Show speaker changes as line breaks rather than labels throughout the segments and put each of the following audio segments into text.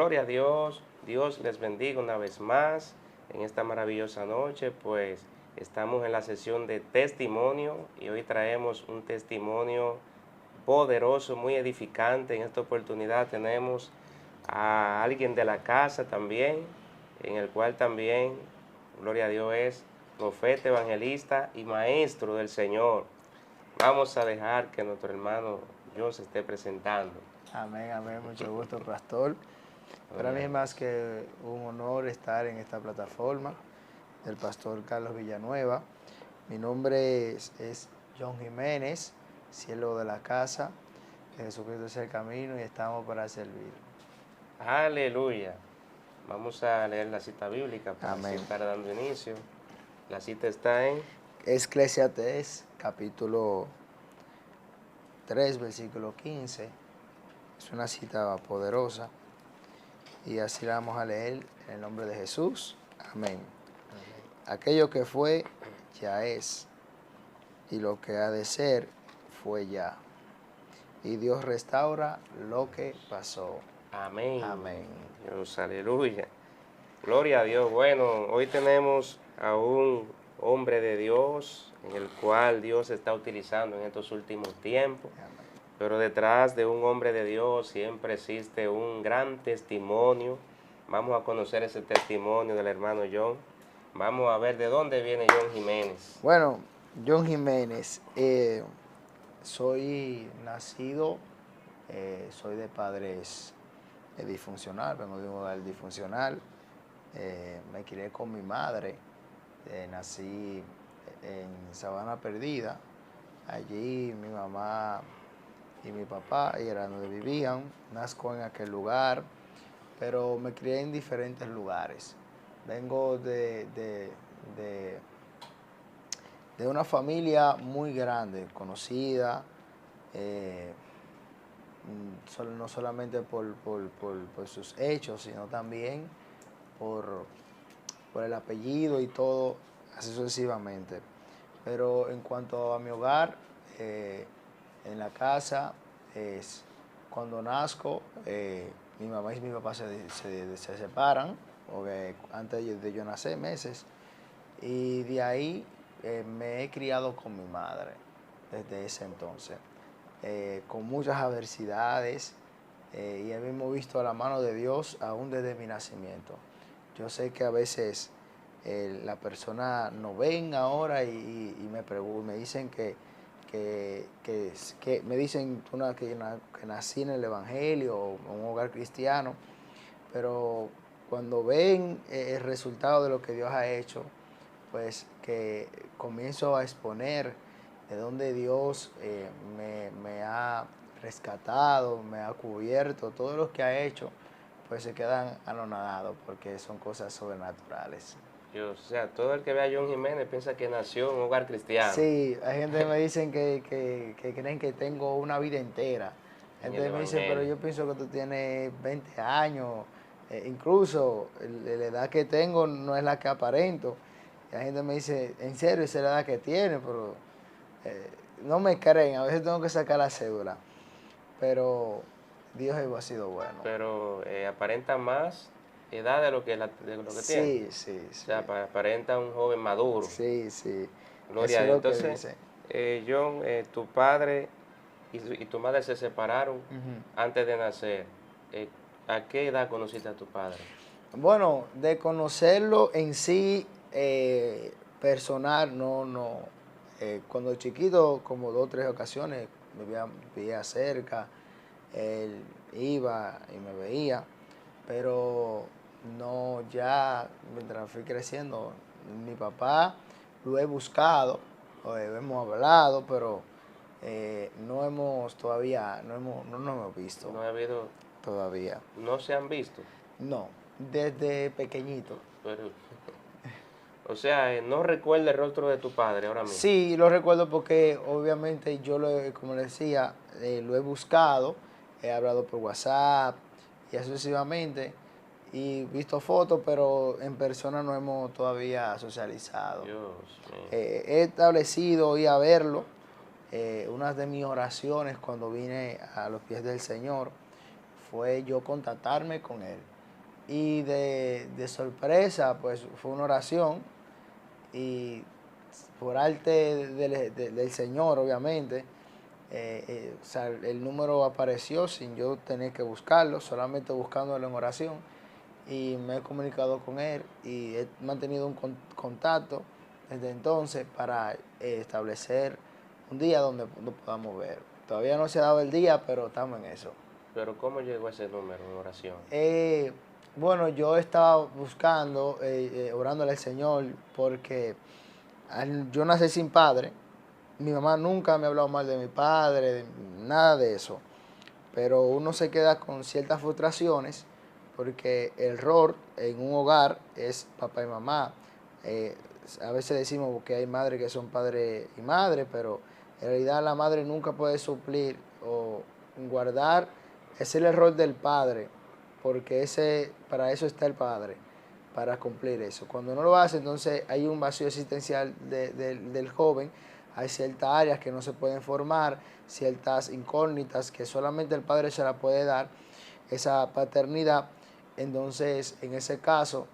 Gloria a Dios, Dios les bendiga una vez más en esta maravillosa noche, pues estamos en la sesión de testimonio y hoy traemos un testimonio poderoso, muy edificante. En esta oportunidad tenemos a alguien de la casa también, en el cual también, gloria a Dios, es profeta, evangelista y maestro del Señor. Vamos a dejar que nuestro hermano John se esté presentando.
Amén, amén, mucho gusto, pastor. Para mí es más que un honor estar en esta plataforma del pastor Carlos Villanueva. Mi nombre es John Jiménez, cielo de la casa, que Jesucristo es el camino y estamos para servir.
Aleluya. Vamos a leer la cita bíblica para
Amén.
estar dando inicio. La cita está en
Eclesiastés, capítulo 3, versículo 15. Es una cita poderosa y así la vamos a leer en el nombre de Jesús. Amén. Aquello que fue, ya es, y lo que ha de ser, fue ya. Y Dios restaura lo que pasó.
amén.
Amén.
Dios, aleluya. Gloria a Dios. Bueno, hoy tenemos a un hombre de Dios en el cual Dios está utilizando en estos últimos tiempos.
Amén.
Pero detrás de un hombre de Dios siempre existe un gran testimonio. Vamos a conocer ese testimonio del hermano John. Vamos a ver de dónde viene John Jiménez.
Bueno, John Jiménez, soy nacido, soy de padres disfuncional, vengo de un hogar disfuncional. Me crié con mi madre, nací en Sabana Perdida. Allí mi mamá y mi papá y era donde vivían. Nazco en aquel lugar, pero me crié en diferentes lugares. Vengo de una familia muy grande, conocida, no solamente por sus hechos, sino también por el apellido y todo, así sucesivamente. Pero en cuanto a mi hogar, en la casa, cuando nazco, mi mamá y mi papá se separan, porque antes de yo nacer, meses, y de ahí me he criado con mi madre desde ese entonces, con muchas adversidades, y hemos visto la mano de Dios aún desde mi nacimiento. Yo sé que a veces la persona no ven ahora y me dicen que me dicen que nací en el Evangelio o en un hogar cristiano, pero cuando ven el resultado de lo que Dios ha hecho, pues que comienzo a exponer de dónde Dios me ha rescatado, me ha cubierto, todo lo que ha hecho, pues se quedan anonadados porque son cosas sobrenaturales.
Dios, o sea, todo el que ve a John Jiménez piensa que nació en un hogar cristiano.
Sí, hay gente que me dicen que creen que tengo una vida entera. Gente me dice, pero yo pienso que tú tienes 20 años, incluso la edad que tengo no es la que aparento. Y la gente me dice, en serio, esa es la edad que tiene, pero no me creen, a veces tengo que sacar la cédula. Pero Dios ha sido bueno.
Pero aparenta más edad de lo que tiene.
Sí.
O sea, aparenta un joven maduro.
Sí.
Gloria a
Eso
Dios.
es lo que
Entonces,
dice.
John, tu padre y tu madre se separaron antes de nacer. ¿A qué edad conociste a tu padre?
Bueno, de conocerlo en sí, personal, no. Cuando chiquito, como 2 o 3 ocasiones, vivía cerca, él iba y me veía, pero no, ya mientras fui creciendo, mi papá lo he buscado, hemos hablado, pero no nos hemos visto
No ha habido,
todavía.
no se han visto.
No, desde pequeñito.
Pero, o sea, no recuerda el rostro de tu padre ahora mismo.
Sí, lo recuerdo porque obviamente yo, como le decía, lo he buscado, he hablado por WhatsApp y así sucesivamente, y visto fotos, pero en persona no hemos todavía socializado.
Dios mío.
He establecido ir a verlo. Una de mis oraciones cuando vine a los pies del Señor fue yo contactarme con Él y de sorpresa, pues fue una oración y por arte del Señor, obviamente, o sea, el número apareció sin yo tener que buscarlo, solamente buscándolo en oración y me he comunicado con él y he mantenido un contacto desde entonces para establecer un día donde nos podamos ver. Todavía no se ha dado el día, pero estamos en eso.
Pero ¿cómo llegó ese número en oración?
Bueno, yo estaba buscando, orándole al Señor, porque yo nací sin padre. Mi mamá nunca me ha hablado mal de mi padre, nada de eso. Pero uno se queda con ciertas frustraciones porque el rol en un hogar es papá y mamá. Eh, a veces decimos que hay madres que son padre y madre, pero en realidad la madre nunca puede suplir o guardar, es el error del padre, porque para eso está el padre, para cumplir eso. Cuando no lo hace, entonces hay un vacío existencial del joven, hay ciertas áreas que no se pueden formar, ciertas incógnitas que solamente el padre se la puede dar, esa paternidad. Entonces, en ese caso,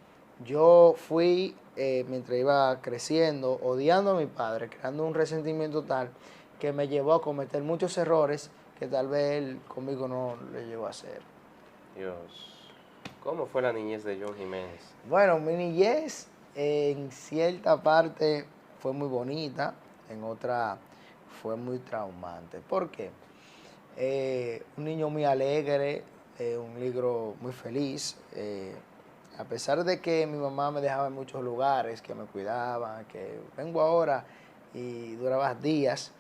yo fui, mientras iba creciendo, odiando a mi padre, creando un resentimiento tal que me llevó a cometer muchos errores que tal vez él conmigo no le llegó a hacer.
Dios, ¿cómo fue la niñez de John Jiménez?
Bueno, mi niñez en cierta parte fue muy bonita, en otra fue muy traumante. ¿Por qué? Un niño muy alegre, un niño muy feliz. A pesar de que mi mamá me dejaba en muchos lugares, que me cuidaba, que vengo ahora y duraba días,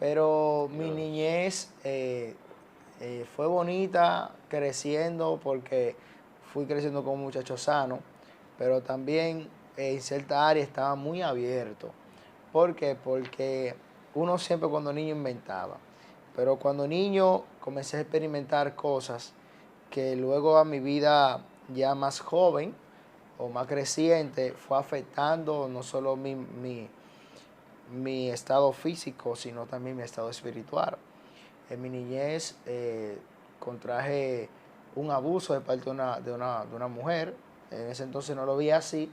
pero mi
Dios,
niñez fue bonita creciendo porque fui creciendo como un muchacho sano, pero también en cierta área estaba muy abierto. ¿Por qué? Porque uno siempre cuando niño inventaba, pero cuando niño comencé a experimentar cosas que luego a mi vida ya más joven o más creciente fue afectando no solo mi estado físico, sino también mi estado espiritual. En mi niñez contraje un abuso de parte de una mujer, en ese entonces no lo vi así,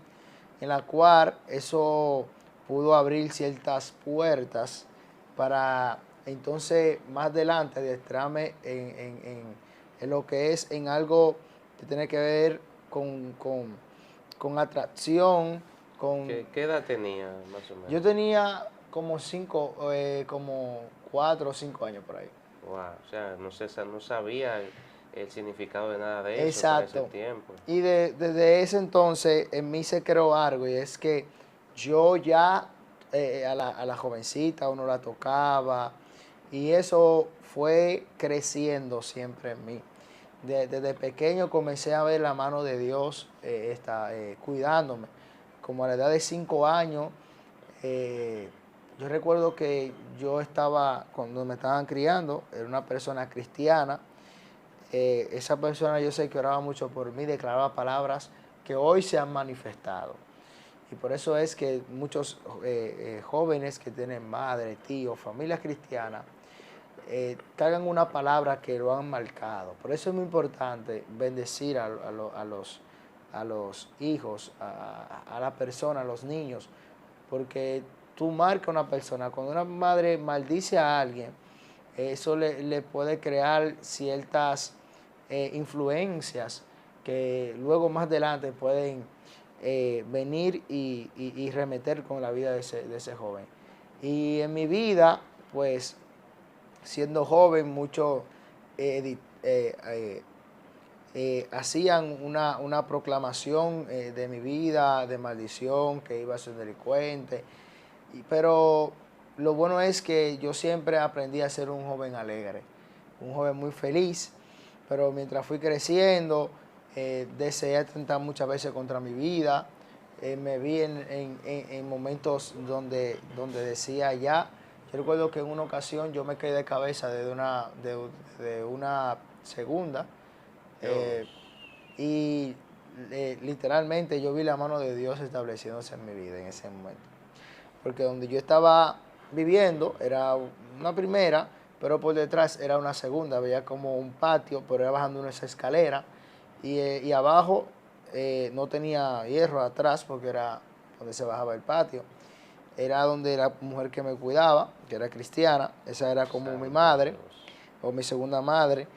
en la cual eso pudo abrir ciertas puertas para entonces más adelante adentrarme en lo que es en algo que tiene que ver con atracción, con...
¿qué edad tenía más o
Yo
menos?
tenía como 4 o 5 años por ahí.
Wow, o sea, no sé, no sabía el significado de nada de eso para ese
Exacto.
tiempo.
Y desde ese entonces en mí se creó algo y es que yo ya a la jovencita uno la tocaba y eso fue creciendo siempre en mí. Desde pequeño comencé a ver la mano de Dios cuidándome. Como a la edad de 5 años, eh, yo recuerdo que yo estaba, cuando me estaban criando, era una persona cristiana. Esa persona yo sé que oraba mucho por mí, declaraba palabras que hoy se han manifestado. Y por eso es que muchos jóvenes que tienen madre, tío, familias cristianas, cargan una palabra que lo han marcado. Por eso es muy importante bendecir a los hijos, a la persona, a los niños, porque tú marcas a una persona. Cuando una madre maldice a alguien, eso le puede crear ciertas influencias que luego más adelante pueden venir y remeter con la vida de ese joven. Y en mi vida, pues, siendo joven, muchos hacían una proclamación de mi vida, de maldición, que iba a ser delincuente. Pero lo bueno es que yo siempre aprendí a ser un joven alegre, un joven muy feliz, pero mientras fui creciendo, deseé atentar muchas veces contra mi vida. Me vi en momentos donde decía ya. Yo recuerdo que en una ocasión yo me quedé de cabeza de una segunda
Dios,
eh, y literalmente yo vi la mano de Dios estableciéndose en mi vida en ese momento. Porque donde yo estaba viviendo era una primera, pero por detrás era una segunda. Veía como un patio, pero era bajando una escalera y abajo no tenía hierro atrás porque era donde se bajaba el patio. Era donde la mujer que me cuidaba, que era cristiana, esa era como mi madre o mi segunda madre.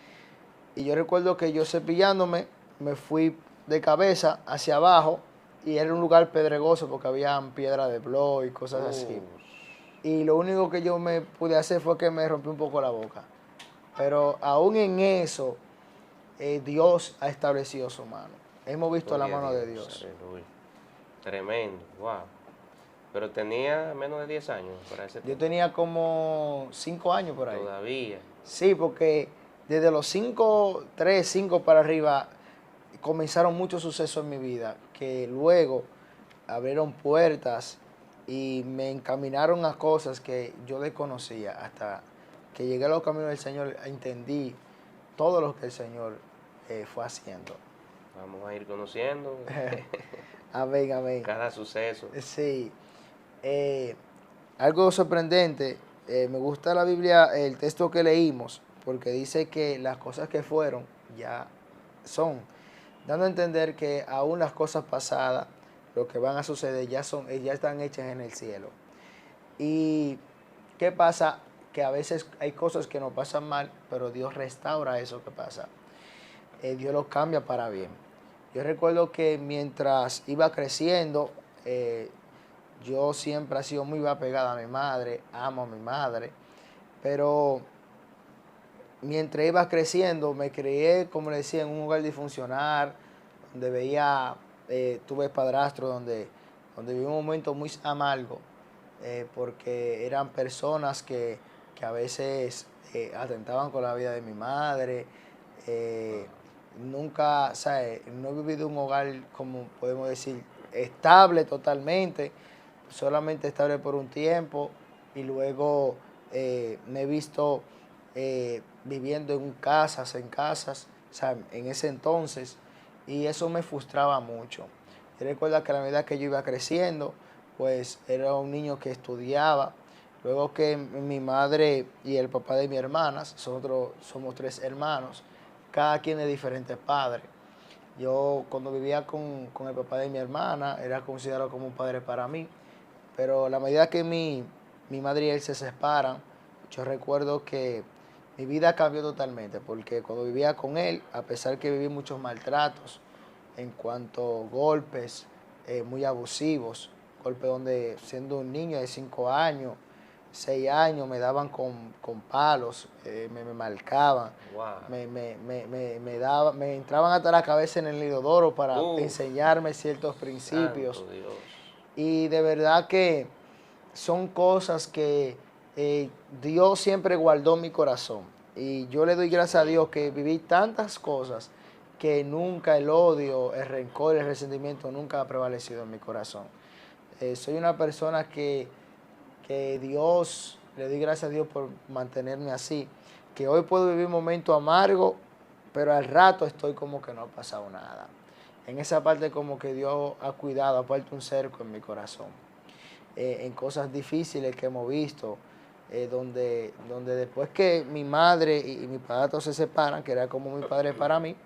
Y yo recuerdo que yo cepillándome me fui de cabeza hacia abajo y era un lugar pedregoso porque había piedra de blog y cosas así. Y lo único que yo me pude hacer fue que me rompí un poco la boca. Pero aún en eso, Dios ha establecido su mano. Hemos visto la mano de Dios.
Aleluya. Tremendo, wow. Pero tenía menos de 10 años para ese
Yo
tiempo.
tenía como 5 años por ahí.
Todavía.
Sí, porque desde los 5, 3, 5 para arriba comenzaron muchos sucesos en mi vida que luego abrieron puertas y me encaminaron a cosas que yo desconocía hasta que llegué a los caminos del Señor, entendí todo lo que el Señor fue haciendo.
Vamos a ir conociendo
Amén, amén.
cada suceso.
Sí. Algo sorprendente, me gusta la Biblia, el texto que leímos, porque dice que las cosas que fueron ya son, dando a entender que aún las cosas pasadas, lo que van a suceder, ya están hechas en el cielo. ¿Y qué pasa? Que a veces hay cosas que nos pasan mal, pero Dios restaura eso que pasa. Dios lo cambia para bien. Yo recuerdo que mientras iba creciendo, yo siempre he sido muy apegada a mi madre, amo a mi madre, pero mientras iba creciendo me crié, como le decía, en un hogar disfuncional, donde veía, tuve padrastro, donde viví un momento muy amargo, porque eran personas que a veces atentaban con la vida de mi madre. Nunca, ¿sabes? No he vivido un hogar, como podemos decir, estable totalmente, solamente estable por un tiempo, y luego me he visto viviendo en casas, o sea, en ese entonces, y eso me frustraba mucho. Yo recuerdo que a la medida que yo iba creciendo, pues era un niño que estudiaba. Luego que mi madre y el papá de mi hermana, nosotros somos 3 hermanos, cada quien de diferentes padres. Yo cuando vivía con el papá de mi hermana era considerado como un padre para mí, pero a la medida que mi madre y él se separan, yo recuerdo que mi vida cambió totalmente, porque cuando vivía con él, a pesar que viví muchos maltratos en cuanto a golpes muy abusivos, golpes donde siendo un niño de 5 años, 6 años, me daban con palos, me marcaban,
Wow.
me entraban hasta la cabeza en el inodoro para
Uf.
enseñarme ciertos principios.
Santo Dios.
Y de verdad que son cosas que Dios siempre guardó en mi corazón. Y yo le doy gracias a Dios que viví tantas cosas que nunca el odio, el rencor, el resentimiento nunca ha prevalecido en mi corazón. Soy una persona que Dios, le doy gracias a Dios por mantenerme así, que hoy puedo vivir momentos amargos, pero al rato estoy como que no ha pasado nada. En esa parte como que Dios ha cuidado, ha puesto un cerco en mi corazón. En cosas difíciles que hemos visto, donde después que mi madre y mi padrastro se separan, que era como mi padre para mí,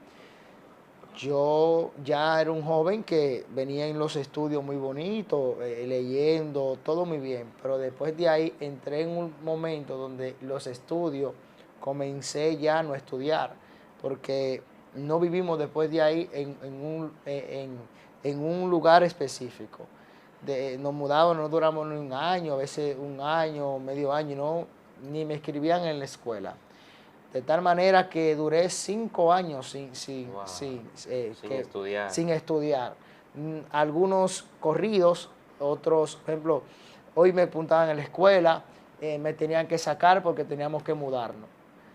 yo ya era un joven que venía en los estudios muy bonitos, leyendo, todo muy bien, pero después de ahí entré en un momento donde los estudios comencé ya a no estudiar, porque no vivimos después de ahí en un lugar específico. Nos mudábamos, no duramos ni un año, a veces un año, medio año, no, ni me escribían en la escuela. De tal manera que duré 5 años
Wow.
sin
Estudiar.
sin estudiar. Algunos corridos, otros, por ejemplo, hoy me apuntaban en la escuela, me tenían que sacar porque teníamos que mudarnos.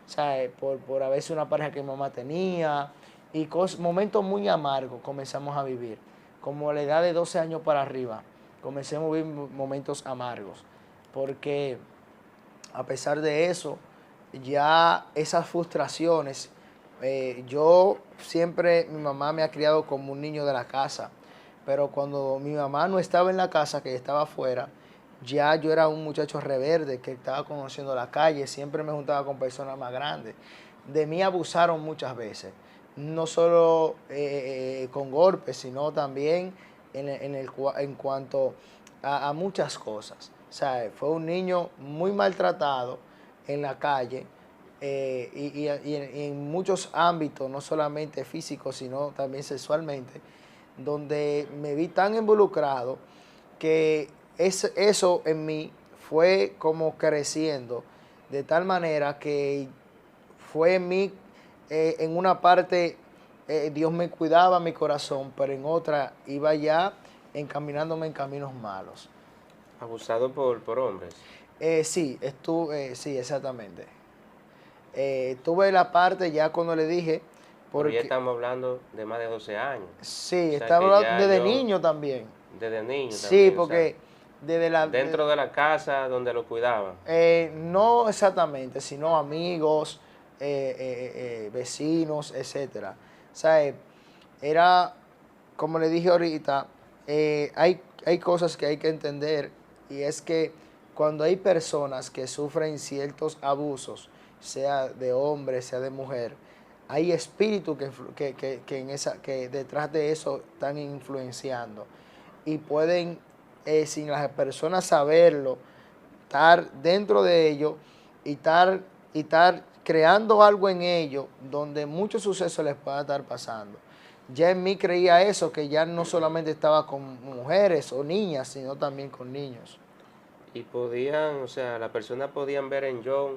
O sea, por a veces una pareja que mi mamá tenía, y momentos muy amargos comenzamos a vivir. Como a la edad de 12 años para arriba, comencé a vivir momentos amargos. Porque a pesar de eso, ya esas frustraciones, yo siempre, mi mamá me ha criado como un niño de la casa, pero cuando mi mamá no estaba en la casa, que estaba afuera, ya yo era un muchacho rebelde que estaba conociendo la calle, siempre me juntaba con personas más grandes. De mí abusaron muchas veces, no solo con golpes, sino también en cuanto a muchas cosas. O sea, fue un niño muy maltratado en la calle y en muchos ámbitos, no solamente físicos, sino también sexualmente, donde me vi tan involucrado que eso en mí fue como creciendo de tal manera que fue en mí, en una parte Dios me cuidaba mi corazón, pero en otra iba ya encaminándome en caminos malos.
Abusado por hombres.
Sí, sí, exactamente. Tuve la parte ya cuando le dije,
Pero ya
porque
estamos hablando de más de 12 años.
sí,
O sea que
estaba
ya
desde
yo,
niño también.
desde niño
Sí,
también, o sea,
porque desde la...
dentro de la casa donde lo cuidaban.
no exactamente, sino amigos, vecinos, etcétera. O sea, era, como le dije ahorita, hay cosas que hay que entender y es que cuando hay personas que sufren ciertos abusos, sea de hombre, sea de mujer, hay espíritus que detrás de eso están influenciando y pueden, sin las personas saberlo, estar dentro de ello y estar creando algo en ello donde muchos sucesos les puedan estar pasando. Ya en mí creía eso, que ya no solamente estaba con mujeres o niñas, sino también con niños.
Y podían, o sea, las personas podían ver en John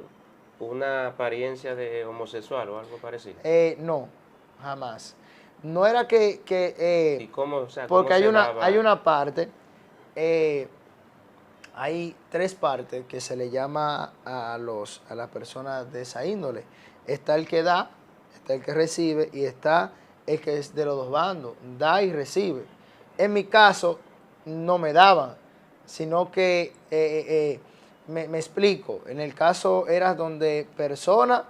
una apariencia de homosexual o algo parecido.
No, jamás. No era
¿Y cómo, o sea, cómo
porque
se
hay
daba?
una parte, eh, hay tres partes que se le llama a las personas de esa índole. Está el que da, está el que recibe y está el que es de los dos bandos, da y recibe. En mi caso, no me daban, sino que, me explico, en el caso era donde personas,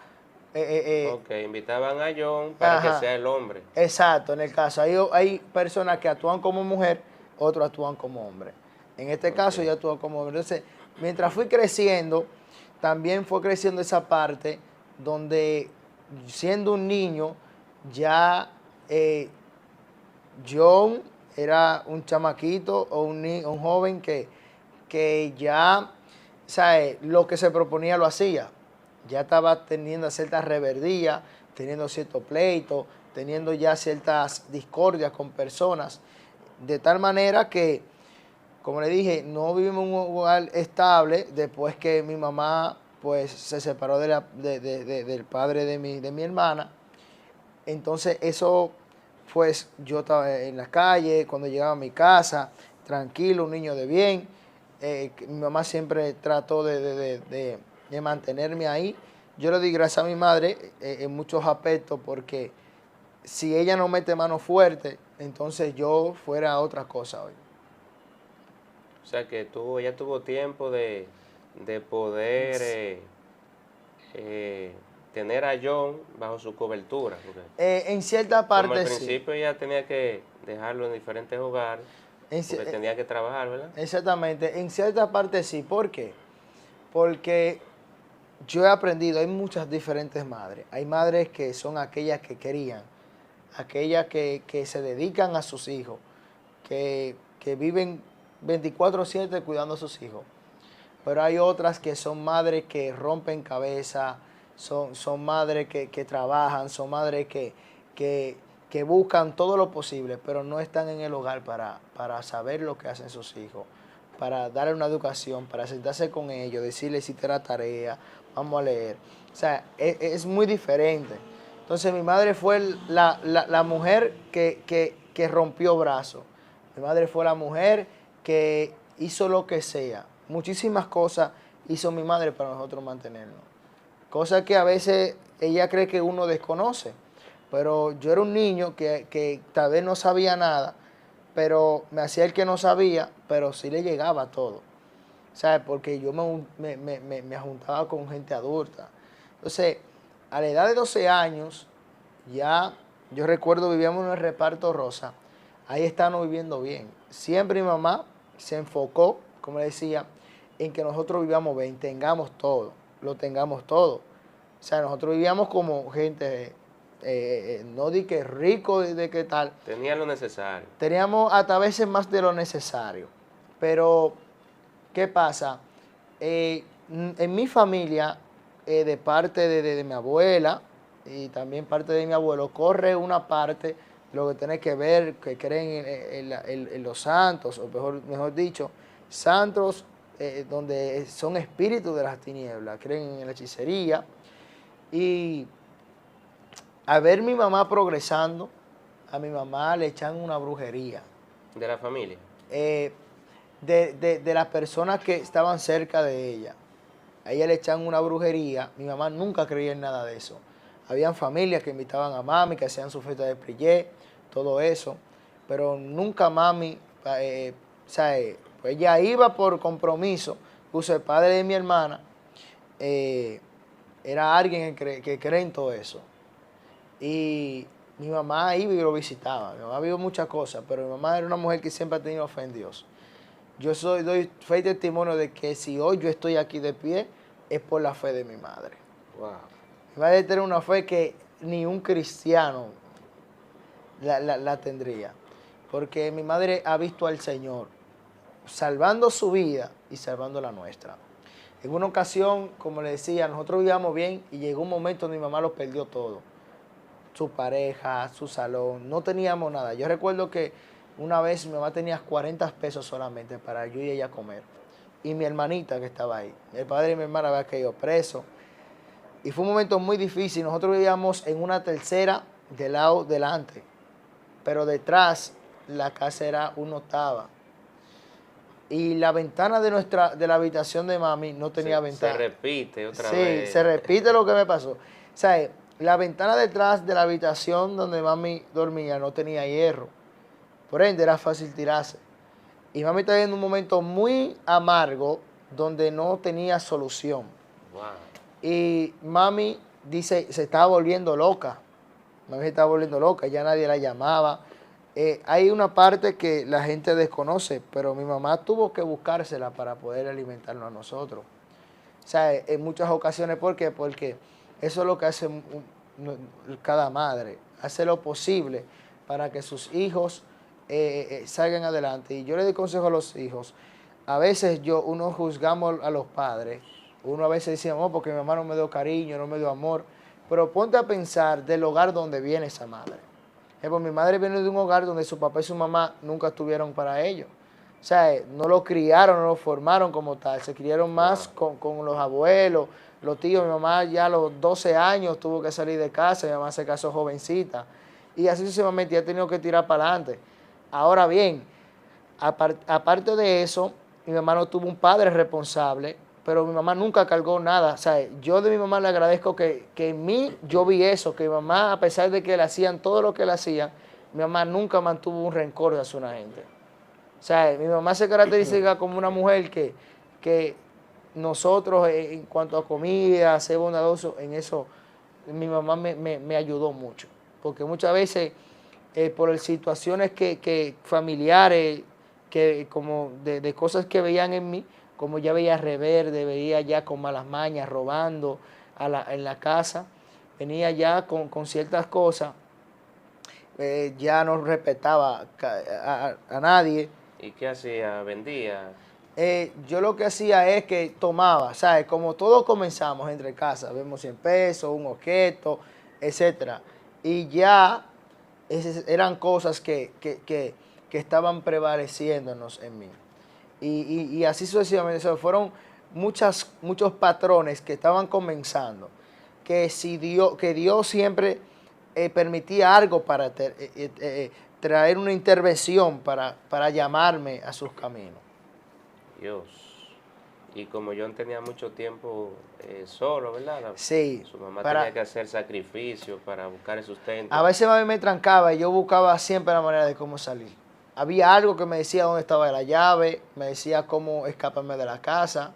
Ok, invitaban a John para que
ajá,
sea el hombre.
exacto, en el caso, hay personas que actúan como mujer, otros actúan como hombre. En este
Ok.
caso yo actúo como hombre. Entonces, mientras fui creciendo, también fue creciendo esa parte donde siendo un niño, ya John era un chamaquito o un joven que ya, ¿sabe? Lo que se proponía lo hacía. Ya estaba teniendo cierta rebeldía, teniendo cierto pleito, teniendo ya ciertas discordias con personas, de tal manera que, como le dije, no vivimos en un hogar estable después que mi mamá pues se separó del padre de mi hermana. Entonces eso, pues yo estaba en la calle, cuando llegaba a mi casa, tranquilo, un niño de bien. Mi mamá siempre trató de mantenerme ahí. Yo le di gracias a mi madre en muchos aspectos porque si ella no mete mano fuerte, entonces yo fuera otra cosa hoy.
O sea que ella tuvo tiempo de poder eh, tener a John bajo su cobertura. Porque
En cierta
como al
parte sí.
principio ella tenía que dejarlo en diferentes hogares,
En ci-
porque tenía que trabajar, ¿verdad?
Exactamente, en cierta parte sí. ¿Por qué? Porque yo he aprendido, hay muchas diferentes madres. Hay madres que son aquellas que querían, aquellas que se dedican a sus hijos, que viven 24/7 cuidando a sus hijos. Pero hay otras que son madres que rompen cabeza, son madres que trabajan, son madres que, que buscan todo lo posible, pero no están en el hogar para saber lo que hacen sus hijos, para darle una educación, para sentarse con ellos, decirles hiciste la tarea, vamos a leer. O sea, es muy diferente. Entonces mi madre fue la mujer que rompió brazos. Mi madre fue la mujer que hizo lo que sea. Muchísimas cosas hizo mi madre para nosotros mantenernos. Cosas que a veces ella cree que uno desconoce. Pero yo era un niño que tal vez no sabía nada, pero me hacía el que no sabía, pero sí le llegaba todo. ¿Sabes? Porque yo me juntaba con gente adulta. Entonces, a la edad de 12 años, ya yo recuerdo vivíamos en el reparto Rosa, ahí estábamos viviendo bien. Siempre mi mamá se enfocó, como le decía, en que nosotros vivamos bien, tengamos todo, lo tengamos todo. O sea, nosotros vivíamos como gente no di que rico de qué tal.
Tenía lo necesario.
Teníamos hasta a veces más de lo necesario. Pero, ¿qué pasa? En mi familia, de parte de mi abuela y también parte de mi abuelo, corre una parte de lo que tiene que ver, que creen en los santos, o mejor dicho, santos donde son espíritus de las tinieblas, creen en la hechicería. Y a ver mi mamá progresando, a mi mamá le echan una brujería.
¿De la familia?
De las personas que estaban cerca de ella. A ella le echan una brujería. Mi mamá nunca creía en nada de eso. Habían familias que invitaban a mami, que hacían su fiesta de prié, todo eso. Pero nunca mami, pues ella iba por compromiso. Puso el padre de mi hermana, era alguien que cree en todo eso. Y mi mamá iba y lo visitaba. Mi mamá vio muchas cosas, pero mi mamá era una mujer que siempre ha tenido fe en Dios. Doy fe y testimonio de que si hoy yo estoy aquí de pie, es por la fe de mi madre.
Wow.
Mi madre tiene una fe que ni un cristiano la tendría. Porque mi madre ha visto al Señor salvando su vida y salvando la nuestra. En una ocasión, como le decía, nosotros vivíamos bien y llegó un momento donde mi mamá lo perdió todo. Su pareja, su salón, no teníamos nada. Yo recuerdo que una vez mi mamá tenía 40 pesos solamente para yo y ella comer. Y mi hermanita que estaba ahí. El padre de mi hermana había caído preso. Y fue un momento muy difícil. Nosotros vivíamos en una tercera del lado delante. Pero detrás la casa era una octava. Y la ventana de la habitación de mami no tenía ventana.
Se repite otra vez.
Sí, se repite lo que me pasó. O sea, la ventana detrás de la habitación donde mami dormía no tenía hierro. Por ende, era fácil tirarse. Y mami estaba en un momento muy amargo donde no tenía solución.
Wow.
Y mami dice, se estaba volviendo loca. Mami se estaba volviendo loca, ya nadie la llamaba. Hay una parte que la gente desconoce, pero mi mamá tuvo que buscársela para poder alimentarnos a nosotros. O sea, en muchas ocasiones, ¿por qué? Porque eso es lo que hace cada madre. Hace lo posible para que sus hijos salgan adelante. Y yo le doy consejo a los hijos. A veces uno juzgamos a los padres. Uno a veces dice, no, porque mi mamá no me dio cariño, no me dio amor. Pero ponte a pensar del hogar donde viene esa madre. Mi madre viene de un hogar donde su papá y su mamá nunca estuvieron para ellos. O sea, no lo criaron, no lo formaron como tal. Se criaron más con los abuelos, los tíos. Mi mamá ya a los 12 años tuvo que salir de casa. Mi mamá se casó jovencita. Y así sucesivamente ha tenido que tirar para adelante. Ahora bien, aparte de eso, mi mamá no tuvo un padre responsable, pero mi mamá nunca cargó nada. O sea, yo de mi mamá le agradezco que en mí yo vi eso, que mi mamá, a pesar de que le hacían todo lo que le hacían, mi mamá nunca mantuvo un rencor hacia una gente. O sea, mi mamá se caracteriza como una mujer que nosotros, en cuanto a comida, ser bondadoso, en eso, mi mamá me ayudó mucho. Porque muchas veces, por situaciones familiares, como de cosas que veían en mí, como ya veía reverde, veía ya con malas mañas, robando en la casa, venía ya con ciertas cosas, ya no respetaba a nadie.
¿Y qué hacía? ¿Vendía?
Yo lo que hacía es que tomaba, ¿sabes? Como todos comenzamos entre casas, vemos 100 pesos, un objeto, etcétera. Y ya eran cosas que estaban prevaleciéndonos en mí. Y así sucesivamente, fueron muchos patrones que estaban comenzando, que Dios siempre permitía algo para traer una intervención para llamarme a sus caminos.
Dios. Y como yo tenía mucho tiempo solo, ¿verdad?
Sí.
Su mamá tenía que hacer sacrificios para buscar el sustento.
A veces mami me trancaba y yo buscaba siempre la manera de cómo salir. Había algo que me decía dónde estaba la llave, me decía cómo escaparme de la casa.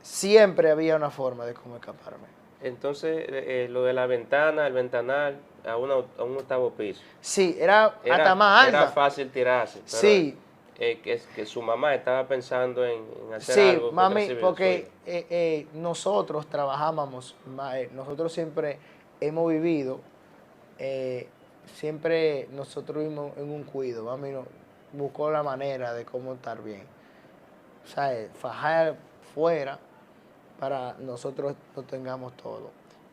Siempre había una forma de cómo escaparme.
Entonces, lo de la ventana, el ventanal, a un octavo piso.
Sí, era hasta más alta.
Era fácil tirarse. Pero
sí.
Que su mamá estaba pensando en hacer algo.
Sí, mami, porque nosotros trabajábamos, nosotros siempre hemos vivido siempre nosotros vivimos en un cuido. Mami buscó la manera de cómo estar bien. O sea, fajar fuera para nosotros lo tengamos todo.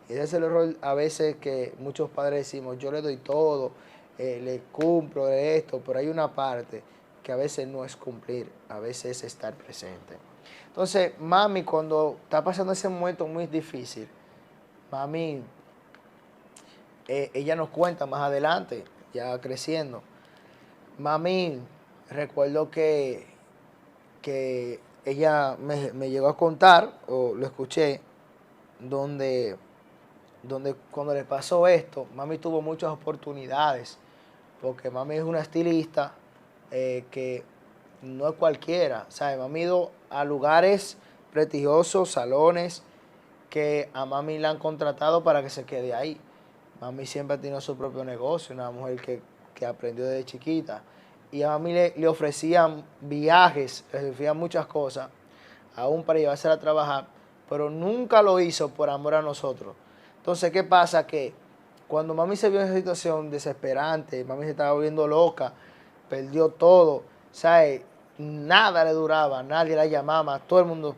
Y ese es el error a veces que muchos padres decimos, yo le doy todo, le cumplo de esto, pero hay una parte que a veces no es cumplir, a veces es estar presente. Entonces, mami, cuando está pasando ese momento muy difícil, mami, ella nos cuenta más adelante, ya creciendo, mami, recuerdo que ella me llegó a contar, o lo escuché, donde cuando le pasó esto, mami tuvo muchas oportunidades, porque mami es una estilista que no es cualquiera, ¿sabes? Mami ha ido a lugares prestigiosos, salones, que a mami la han contratado para que se quede ahí. Mami siempre ha tenido su propio negocio, una mujer que aprendió desde chiquita. Y a mami le ofrecían viajes, le ofrecían muchas cosas, aún para llevársela a trabajar, pero nunca lo hizo por amor a nosotros. Entonces, ¿qué pasa? Que cuando mami se vio en esa situación desesperante, mami se estaba volviendo loca, perdió todo, ¿sabes? Nada le duraba, nadie la llamaba, todo el mundo.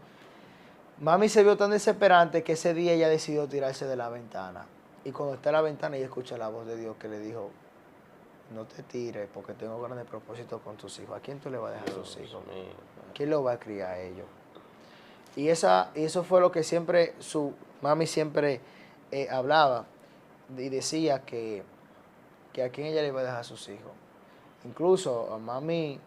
Mami se vio tan desesperante que ese día ella decidió tirarse de la ventana. Y cuando está en la ventana, ella escucha la voz de Dios que le dijo, no te tires porque tengo grandes propósitos con tus hijos. ¿A quién tú le vas a dejar a sus hijos? ¿Quién lo va a criar a ellos? Y eso fue lo que siempre, su mami siempre hablaba y decía que a quién ella le iba a dejar a sus hijos. Incluso a mami,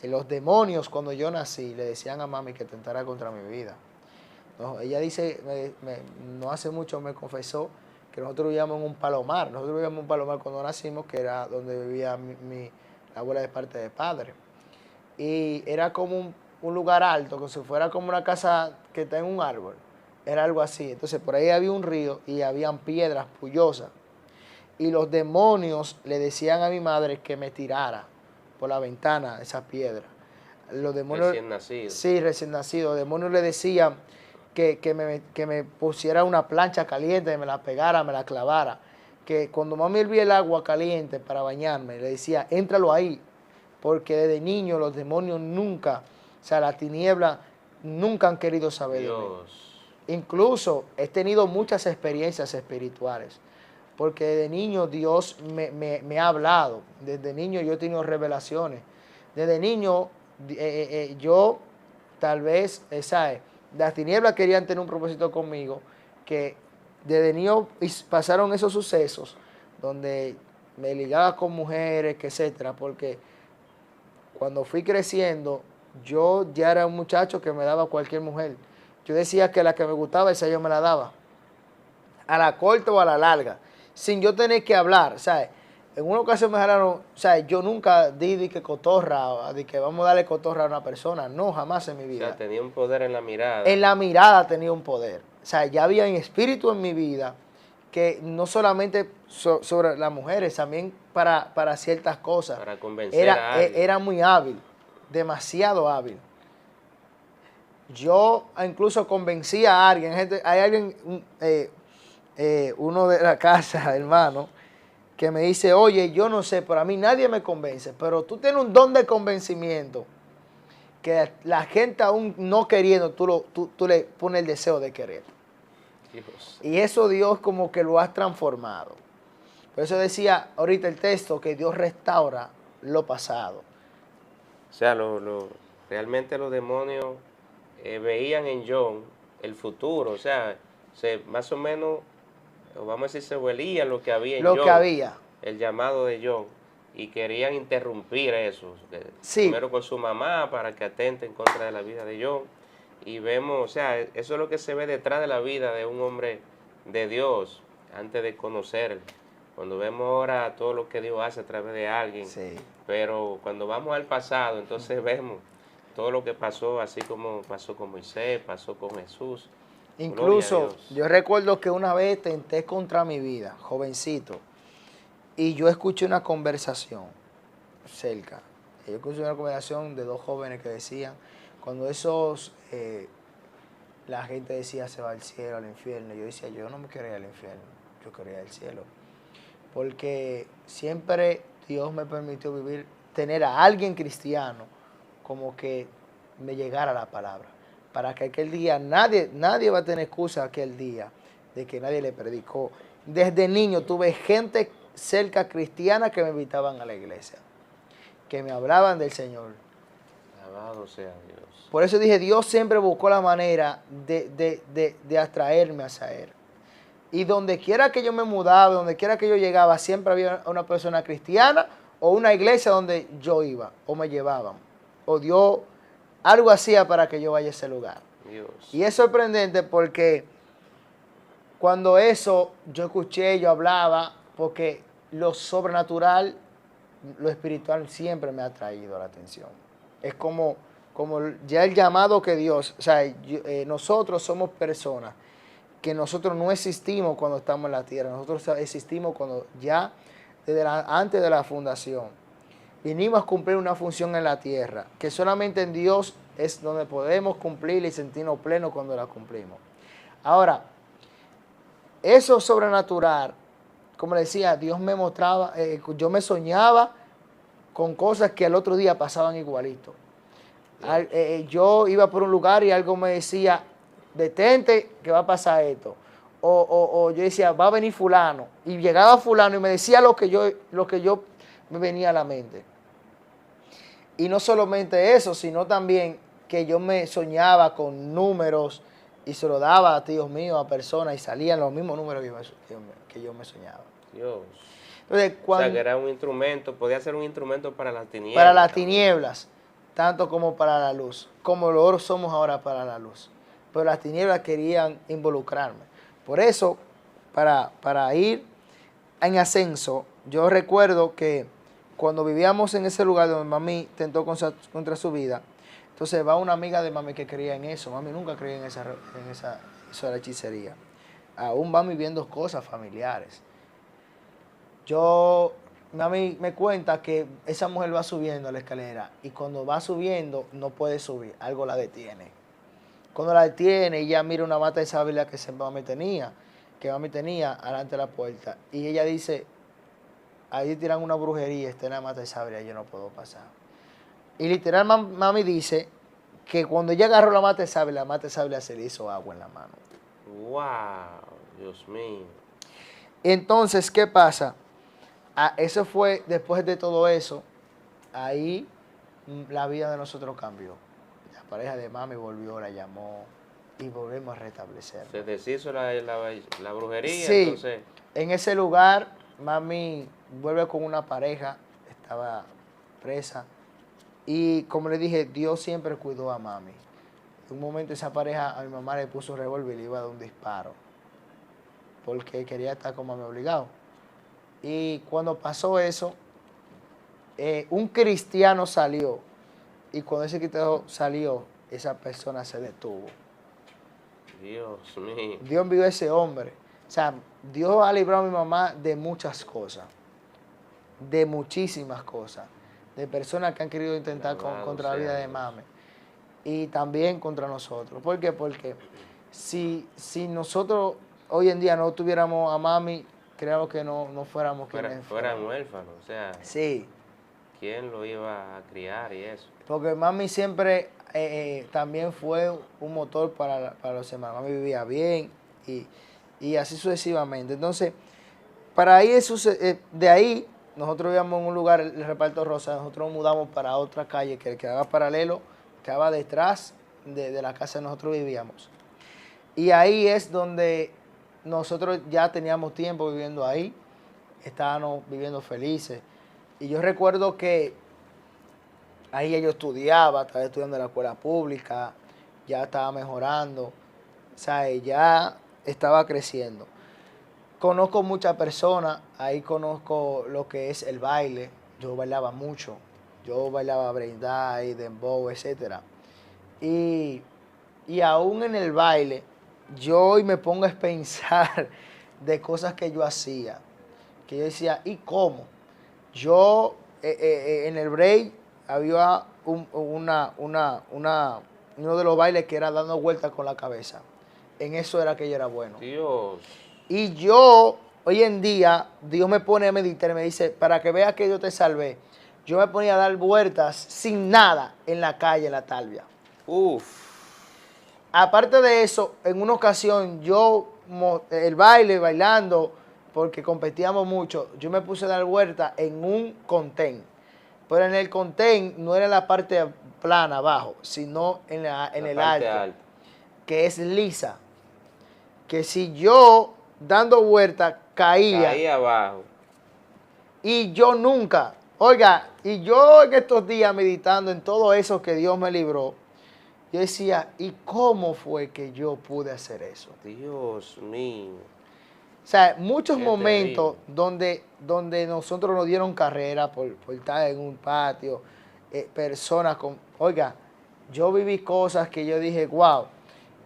los demonios cuando yo nací le decían a mami que tentara contra mi vida. No, ella dice, no hace mucho me confesó que nosotros vivíamos en un palomar. Nosotros vivíamos en un palomar cuando nacimos, que era donde vivía mi abuela de parte de padre. Y era como un lugar alto, como si fuera como una casa que está en un árbol. Era algo así. Entonces por ahí había un río y habían piedras pullosas. Y los demonios le decían a mi madre que me tirara por la ventana esa piedra. Los demonios,
recién nacido.
Sí, recién nacido. Los demonios le decían que me pusiera una plancha caliente, me la pegara, me la clavara. Que cuando mami hervía el agua caliente para bañarme, le decía, éntralo ahí. Porque desde niño los demonios nunca, o sea, la tiniebla nunca han querido saber de mí. Incluso he tenido muchas experiencias espirituales. Porque desde niño Dios me ha hablado. Desde niño yo he tenido revelaciones. Desde niño yo tal vez, ¿sabes? Las tinieblas querían tener un propósito conmigo, que desde niño pasaron esos sucesos donde me ligaba con mujeres, etcétera, porque cuando fui creciendo, yo ya era un muchacho que me daba cualquier mujer. Yo decía que la que me gustaba, esa yo me la daba. A la corta o a la larga, sin yo tener que hablar, ¿sabes? En una ocasión me jalaron, ¿sabes? Yo nunca di que cotorra, de que vamos a darle cotorra a una persona. No, jamás en mi vida.
O sea, tenía un poder en la mirada.
En la mirada tenía un poder. O sea, ya había un espíritu en mi vida que no solamente sobre las mujeres, también para ciertas cosas.
Para convencer a alguien.
Era muy hábil, demasiado hábil. Yo incluso convencía a alguien, hay alguien, uno de la casa, hermano, que me dice, oye, yo no sé, pero a mí nadie me convence, pero tú tienes un don de convencimiento que la gente aún no queriendo, tú le pones el deseo de querer. Dios. Y eso Dios como que lo has transformado. Por eso decía ahorita el texto que Dios restaura lo pasado.
O sea, realmente los demonios veían en John el futuro, o sea, más o menos, vamos a decir, se huelía lo que había en John.
Lo que había.
El llamado de John. Y querían interrumpir eso.
Sí.
Primero con su mamá para que atente en contra de la vida de John. Y vemos, o sea, eso es lo que se ve detrás de la vida de un hombre de Dios antes de conocerlo. Cuando vemos ahora todo lo que Dios hace a través de alguien.
Sí.
Pero cuando vamos al pasado, entonces vemos todo lo que pasó, así como pasó con Moisés, pasó con Jesús.
Incluso yo recuerdo que una vez tenté contra mi vida, jovencito, y yo escuché una conversación cerca. Yo escuché una conversación de dos jóvenes que decían, cuando la gente decía se va al cielo, al infierno, yo decía, yo no me quiero ir al infierno, yo quería el cielo. Porque siempre Dios me permitió vivir, tener a alguien cristiano como que me llegara la palabra. Para que aquel día, nadie va a tener excusa aquel día de que nadie le predicó. Desde niño tuve gente cerca cristiana que me invitaban a la iglesia, que me hablaban del Señor.
Alabado sea Dios.
Por eso dije, Dios siempre buscó la manera de atraerme hacia Él. Y donde quiera que yo me mudaba, donde quiera que yo llegaba, siempre había una persona cristiana o una iglesia donde yo iba o me llevaban. O Dios algo hacía para que yo vaya a ese lugar.
Dios.
Y es sorprendente porque cuando eso yo escuché, yo hablaba, porque lo sobrenatural, lo espiritual siempre me ha traído la atención. Es como ya el llamado que Dios, o sea, nosotros somos personas que nosotros no existimos cuando estamos en la tierra, nosotros existimos cuando ya antes de la fundación vinimos a cumplir una función en la tierra, que solamente en Dios es donde podemos cumplir y sentirnos plenos cuando la cumplimos. Ahora, eso sobrenatural, como le decía, Dios me mostraba, yo me soñaba con cosas que al otro día pasaban igualito. Yo iba por un lugar y algo me decía, detente que va a pasar esto. O yo decía, va a venir fulano. Y llegaba fulano y me decía lo que yo me venía a la mente. Y no solamente eso, sino también que yo me soñaba con números y se lo daba a tíos míos, a personas, y salían los mismos números que yo me soñaba.
Dios.
Entonces,
O sea, que era un instrumento, podía ser un instrumento para las tinieblas.
Para las
también.
tinieblas, tanto como para la luz, como lo somos ahora para la luz. Pero las tinieblas querían involucrarme. Por eso, para ir en ascenso, yo recuerdo que cuando vivíamos en ese lugar donde mami tentó contra su vida, entonces va una amiga de mami que creía en eso. Mami nunca creía en eso de la hechicería. Aún mami viendo cosas familiares. Mami me cuenta que esa mujer va subiendo a la escalera y cuando va subiendo no puede subir, algo la detiene. Cuando la detiene, ella mira una mata de sábila que mami tenía delante de la puerta. Y ella dice, ahí tiran una brujería, está en la mata de sábila, yo no puedo pasar. Y literal mami dice que cuando ella agarró la mata de sábila se le hizo agua en la mano.
¡Wow! Dios mío.
Entonces, ¿qué pasa? Eso fue, después de todo eso, ahí la vida de nosotros cambió. La pareja de mami volvió, la llamó y volvimos a restablecer.
Se deshizo la brujería,
Sí,
entonces.
en ese lugar mami vuelve con una pareja, estaba presa y como le dije, Dios siempre cuidó a mami. En un momento esa pareja a mi mamá le puso un revólver y le iba a dar un disparo porque quería estar con mami obligado. Y cuando pasó eso, un cristiano salió. Y cuando ese cristiano salió, esa persona se detuvo.
Dios mío.
Dios envió a ese hombre. O sea, Dios ha librado a mi mamá de muchas cosas. De muchísimas cosas. De personas que han querido intentar contra la vida de mami. Y también contra nosotros. ¿Por qué? Porque si nosotros hoy en día no tuviéramos a mami, creo que no fuéramos quienes
fueran huérfanos, o sea,
sí.
¿Quién lo iba a criar y eso?
Porque mami siempre también fue un motor para los hermanos. Mami vivía bien y así sucesivamente. Entonces, para ahí de ahí, nosotros vivíamos en un lugar, el Reparto Rosa, nosotros nos mudamos para otra calle que quedaba paralelo, quedaba detrás de la casa que nosotros vivíamos. Y ahí es donde nosotros ya teníamos tiempo viviendo ahí, estábamos viviendo felices. Y yo recuerdo que ahí yo estaba estudiando en la escuela pública, ya estaba mejorando, o sea, ya estaba creciendo. Conozco muchas personas, ahí conozco lo que es el baile, yo bailaba mucho, yo bailaba breakdance, dembow, etc. Y aún en el baile, yo hoy me pongo a pensar de cosas que yo hacía, que yo decía, ¿y cómo? Yo en el break había uno de los bailes que era dando vueltas con la cabeza. En eso era que yo era bueno.
Dios.
Y yo hoy en día, Dios me pone a meditar y me dice, para que veas que yo te salvé, yo me ponía a dar vueltas sin nada en la calle, en la talvia.
Uf.
Aparte de eso, en una ocasión, el baile, bailando, porque competíamos mucho, yo me puse a dar vueltas en un contén. Pero en el contén no era la parte plana abajo, sino en
La
el
parte
alto,
alta.
que es lisa. Que si yo dando vueltas caía
Caí abajo.
y yo nunca, oiga, y yo en estos días meditando en todo eso que Dios me libró, yo decía, ¿y cómo fue que yo pude hacer eso?
Dios mío.
O sea, muchos
Qué terrible.
momentos donde nosotros nos dieron carrera por estar en un patio, personas con, oiga, yo viví cosas que yo dije, wow,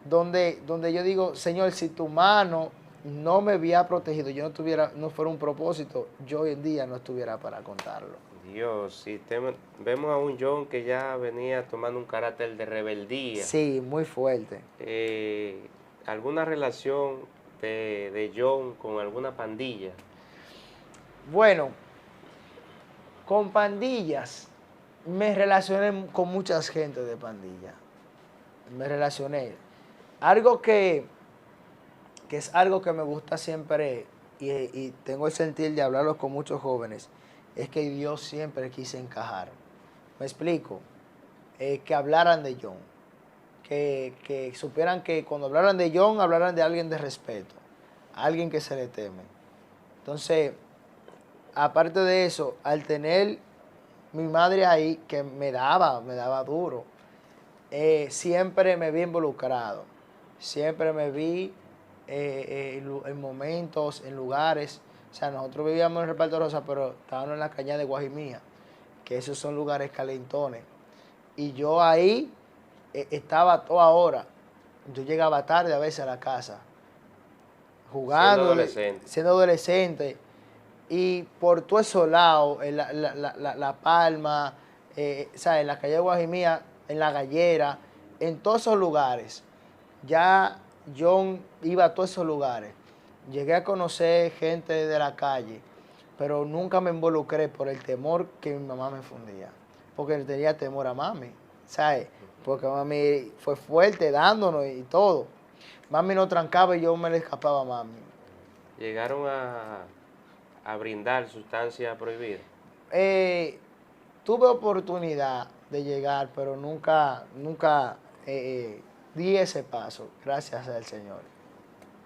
donde yo digo, Señor, si tu mano no me había protegido, yo no fuera un propósito, yo hoy en día no estuviera para contarlo.
Dios, si vemos a un John que ya venía tomando un carácter de rebeldía.
Sí, muy fuerte.
¿Alguna relación de John con alguna pandilla?
Bueno, con pandillas, me relacioné con muchas gente de pandilla. Me relacioné. Algo que es algo que me gusta siempre y tengo el sentir de hablarlo con muchos jóvenes, es que Dios siempre quise encajar. Me explico. Que hablaran de John. Que supieran que cuando hablaran de John, hablaran de alguien de respeto. Alguien que se le teme. Entonces, aparte de eso, al tener mi madre ahí, que me daba duro, siempre me vi involucrado. Siempre me vi en momentos, en lugares. O sea, nosotros vivíamos en el Reparto Rosa, pero estábamos en la cañada de Guajimía, que esos son lugares calentones. Y yo ahí estaba toda hora. Yo llegaba tarde a veces a la casa,
Siendo
jugando,
adolescente.
siendo adolescente. Y por todo esos lados, en la Palma, ¿sabes? En la calle de Guajimía, en La Gallera, en todos esos lugares. Ya yo iba a todos esos lugares. Llegué a conocer gente de la calle, pero nunca me involucré por el temor que mi mamá me fundía. Porque tenía temor a mami, ¿sabes? Porque mami fue fuerte dándonos y todo. Mami no trancaba y yo me le escapaba a mami.
Llegaron a brindar sustancia prohibida.
Eh, Tuve oportunidad de llegar, pero nunca di ese paso, gracias al Señor.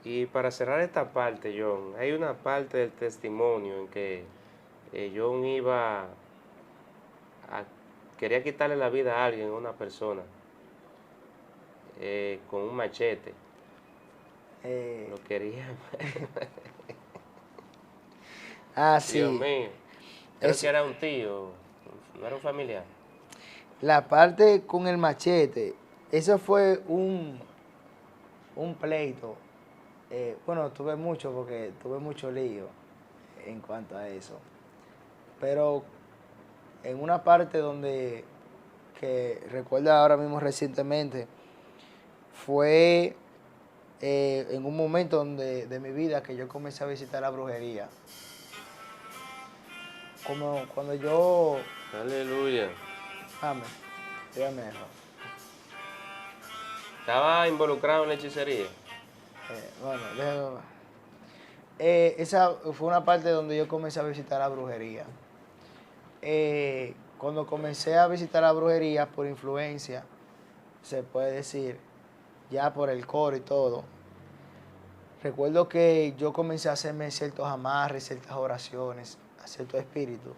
Y para cerrar esta parte, John, hay una parte del testimonio en que John quería quitarle la vida a alguien, a una persona, con un machete.
Eh,
Lo quería. Dios
sí,
mío. Creo que
es,
era un tío, no era un familiar.
la parte con el machete, eso fue un pleito. Bueno, tuve mucho porque tuve mucho lío en cuanto a eso. Pero en una parte donde, que recuerdo ahora mismo recientemente, fue en un momento de mi vida que yo comencé a visitar la brujería. Como cuando yo...
Aleluya.
Dame, dígame eso.
Estaba involucrado en la hechicería.
Bueno, déjame ver. Esa fue una parte donde yo comencé a visitar la brujería. Cuando comencé a visitar la brujería por influencia, se puede decir, ya por el coro y todo, recuerdo que yo comencé a hacerme ciertos amarres, ciertas oraciones, a ciertos espíritus.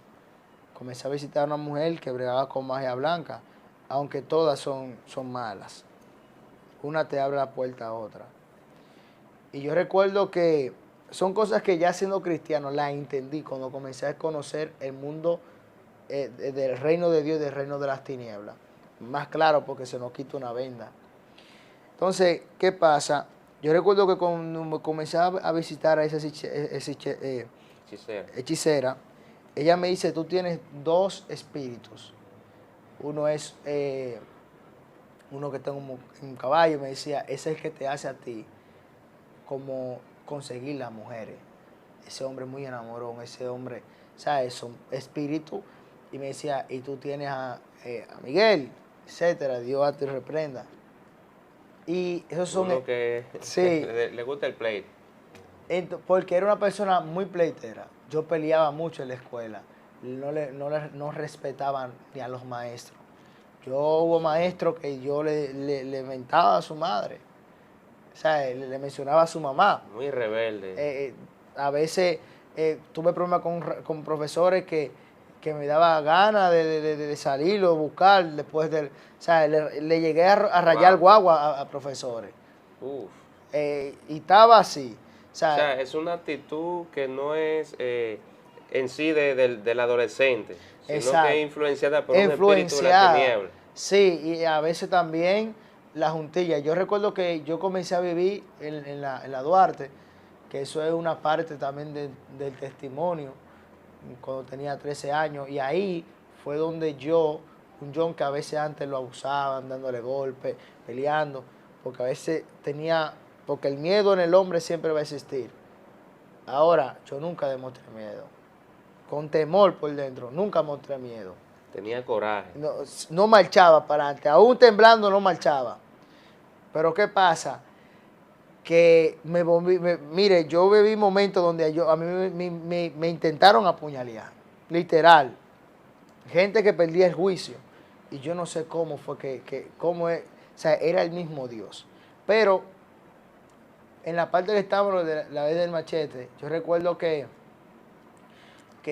Comencé a visitar a una mujer que bregaba con magia blanca, aunque todas son malas. Una te abre la puerta a otra. Y yo recuerdo que son cosas que ya siendo cristiano las entendí cuando comencé a conocer el mundo del reino de Dios y del reino de las tinieblas. Más claro porque se nos quita una venda. Entonces, ¿qué pasa? Yo recuerdo que cuando comencé a visitar a esa
Hechicera.
hechicera, ella me dice, tú tienes dos espíritus. Uno es uno que está en un caballo, me decía, ese es el que te hace a ti como conseguir las mujeres. ese hombre muy enamorón, ese hombre, ¿sabes? Son espíritu. Y me decía, y tú tienes a Miguel, etcétera, Dios a ti reprenda. Y esos son,
Uno que
sí,
le gusta el play.
porque era una persona muy pleitera. Yo peleaba mucho en la escuela. No respetaban ni a los maestros. Yo hubo maestros que yo le mentaba a su madre. O sea, le mencionaba a su mamá.
Muy rebelde.
A veces tuve problemas con profesores que me daba ganas de salir o buscar después del... O sea, le llegué a rayar
Wow.
guagua a profesores.
Uf.
Y estaba así. O
O
sea,
sea, es una actitud que no es en sí del adolescente, sino que es
exacto.
influenciada por un espíritu de la
Influenciada.
tiniebla.
Sí, y a veces también la juntilla. Yo recuerdo que yo comencé a vivir en la Duarte, que eso es una parte también del testimonio, cuando tenía 13 años, y ahí fue donde un John que a veces antes lo abusaban, dándole golpes, peleando, porque a veces porque el miedo en el hombre siempre va a existir. Ahora, yo nunca demostré miedo, con temor por dentro, nunca mostré miedo.
Tenía coraje.
No, no marchaba para adelante, aún temblando no marchaba. Pero ¿qué pasa? Que mire, yo viví momentos donde a mí me intentaron apuñalear, literal. Gente que perdía el juicio. Y yo no sé cómo fue cómo es, o sea, era el mismo Dios. Pero en la parte que estábamos de la vez del machete, yo recuerdo que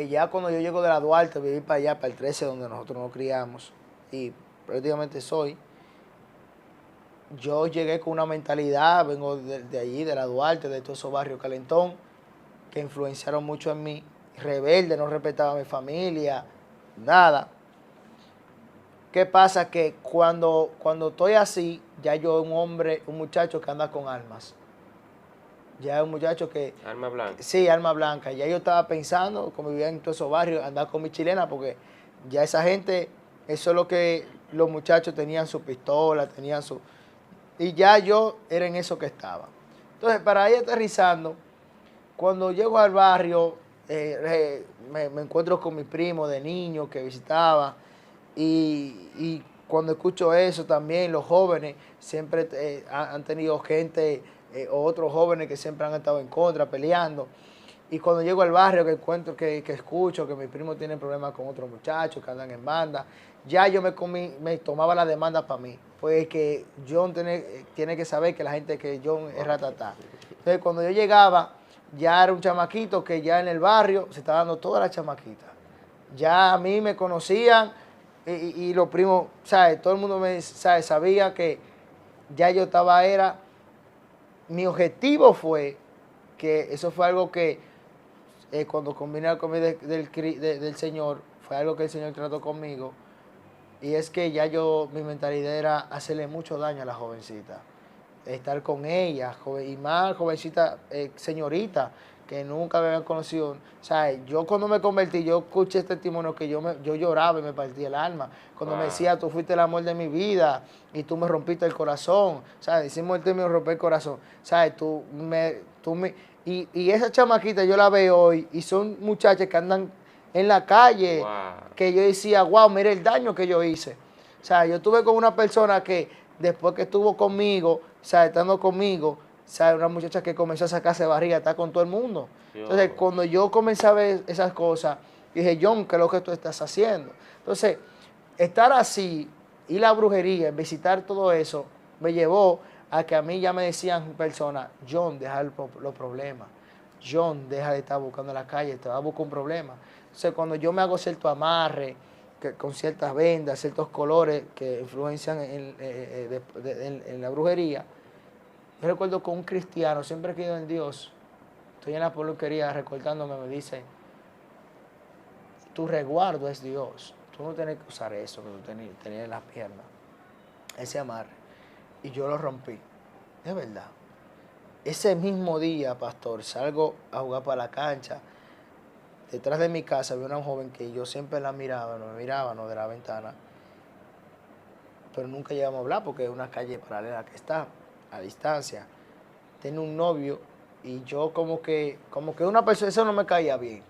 ya cuando yo llego de la Duarte, viví para allá, para el 13, donde nosotros nos criamos, y prácticamente soy, yo llegué con una mentalidad, vengo de allí, de la Duarte, de todos esos barrios calentón, que influenciaron mucho en mí, rebelde, no respetaba a mi familia, nada. ¿Qué pasa? Que cuando estoy así, ya yo un hombre, un muchacho que anda con armas. Ya es un muchacho
Arma blanca.
sí, arma blanca. Ya yo estaba pensando, como vivía en todos esos barrios, andar con mi chilena, porque ya esa gente, eso es lo que los muchachos tenían su pistola, tenían su... Y ya yo era en eso que estaba. Entonces, para ir aterrizando, cuando llego al barrio, me encuentro con mi primo de niño que visitaba, y cuando escucho eso también, los jóvenes siempre han tenido gente o otros jóvenes que siempre han estado en contra, peleando. Y cuando llego al barrio que encuentro, que escucho que mi primo tiene problemas con otros muchachos que andan en banda, ya yo me tomaba la demanda para mí. Pues que John tiene que saber que la gente que John es ratatá. Entonces cuando yo llegaba, ya era un chamaquito que ya en el barrio se estaba dando todas las chamaquitas. Ya a mí me conocían y los primos, ¿sabes? Todo el mundo sabía que ya yo mi objetivo fue que eso fue algo que cuando combiné con del Señor, fue algo que el Señor trató conmigo, y es que ya mi mentalidad era hacerle mucho daño a la jovencita, estar con ella, y más jovencita, señorita, que nunca me habían conocido. O sea, yo cuando me convertí, yo escuché este testimonio que yo lloraba y me partía el alma. Cuando me
Wow.
decía, tú fuiste el amor de mi vida y tú me rompiste el corazón. O sea, decimos el término romper el corazón. O sea, y esa chamaquita yo la veo hoy y son muchachas que andan en la calle,
Wow.
que yo decía, wow, mira el daño que yo hice. O sea, yo estuve con una persona que después que estuvo conmigo, o sea, estando conmigo, o sea, una muchacha que comenzó a sacarse barriga, está con todo el mundo. Entonces,
Dios.
cuando yo comencé a ver esas cosas, dije, John, ¿qué es lo que tú estás haciendo? Entonces, estar así, ir a la brujería, visitar todo eso, me llevó a que a mí ya me decían personas, John, deja los problemas. John, deja de estar buscando en la calle, te va a buscar un problema. Entonces, cuando yo me hago cierto amarre, con ciertas vendas, ciertos colores que influencian en la brujería, yo recuerdo que un cristiano, siempre que he ido en Dios, estoy en la peluquería recordándome, me dice, tu resguardo es Dios, tú no tienes que usar eso que tú tenías en las piernas, ese amarre. Y yo lo rompí, es verdad. Ese mismo día, pastor, salgo a jugar para la cancha. Detrás de mi casa había una joven que yo siempre la miraba, no me miraba, no de la ventana, pero nunca llegamos a hablar porque es una calle paralela que está a distancia. Tiene un novio Y yo como que una persona, eso no me caía bien.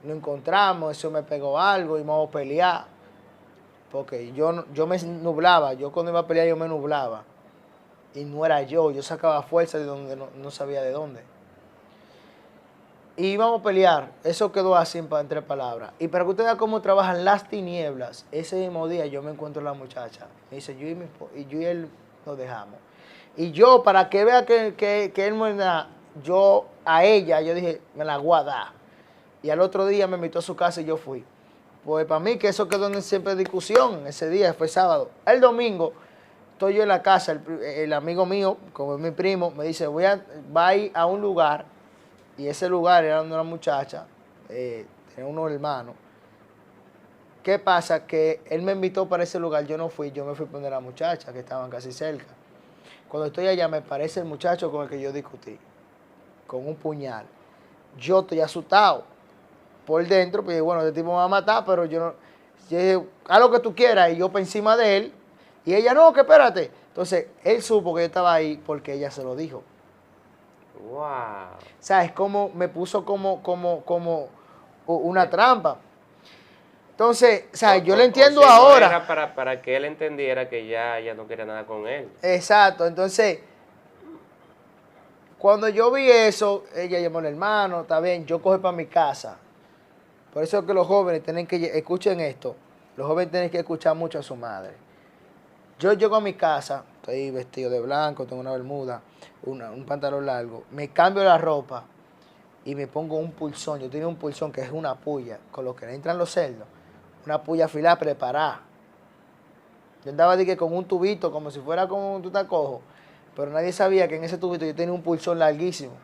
Nos encontramos, eso me pegó algo y vamos a pelear. Porque yo me nublaba, yo cuando iba a pelear yo me nublaba. Y no era yo sacaba fuerza de donde no sabía de dónde. Y íbamos a pelear, eso quedó así entre palabras. Y para que usted vea cómo trabajan las tinieblas, ese mismo día yo me encuentro a la muchacha. Me dice, yo y él nos dejamos. Y yo, para que vea que él no es nada, yo a ella, yo dije, me la voy a dar. Y al otro día me invitó a su casa y yo fui. Pues para mí que eso quedó en siempre discusión, ese día fue sábado. El domingo, estoy yo en la casa, el amigo mío, como es mi primo, me dice, va a ir a un lugar, y ese lugar era una muchacha, tenía unos hermanos. ¿Qué pasa? Que él me invitó para ese lugar, yo no fui, yo me fui a poner a la muchacha, que estaban casi cerca. Cuando estoy allá me parece el muchacho con el que yo discutí, con un puñal. Yo estoy asustado por dentro, porque bueno, este tipo me va a matar, pero yo no, yo dije, haz lo que tú quieras, y yo por encima de él, y ella, no, que espérate. Entonces, él supo que yo estaba ahí porque ella se lo dijo.
Wow.
O sea, es como, me puso como una trampa. Entonces, o sea, yo lo entiendo
sea,
ahora.
No era para que él entendiera que ya no quería nada con él.
Exacto, entonces, cuando yo vi eso, ella llamó al hermano, está bien, yo cogí para mi casa. Por eso es que los jóvenes tienen que, escuchen esto, los jóvenes tienen que escuchar mucho a su madre. Yo llego a mi casa, estoy vestido de blanco, tengo una bermuda, un pantalón largo, me cambio la ropa y me pongo un pulsón. Yo tenía un pulsón que es una puya, con lo que le entran los cerdos, una puya afilada preparada. Yo andaba con un tubito, como si fuera con un tutacojo, pero nadie sabía que en ese tubito yo tenía un pulsón larguísimo.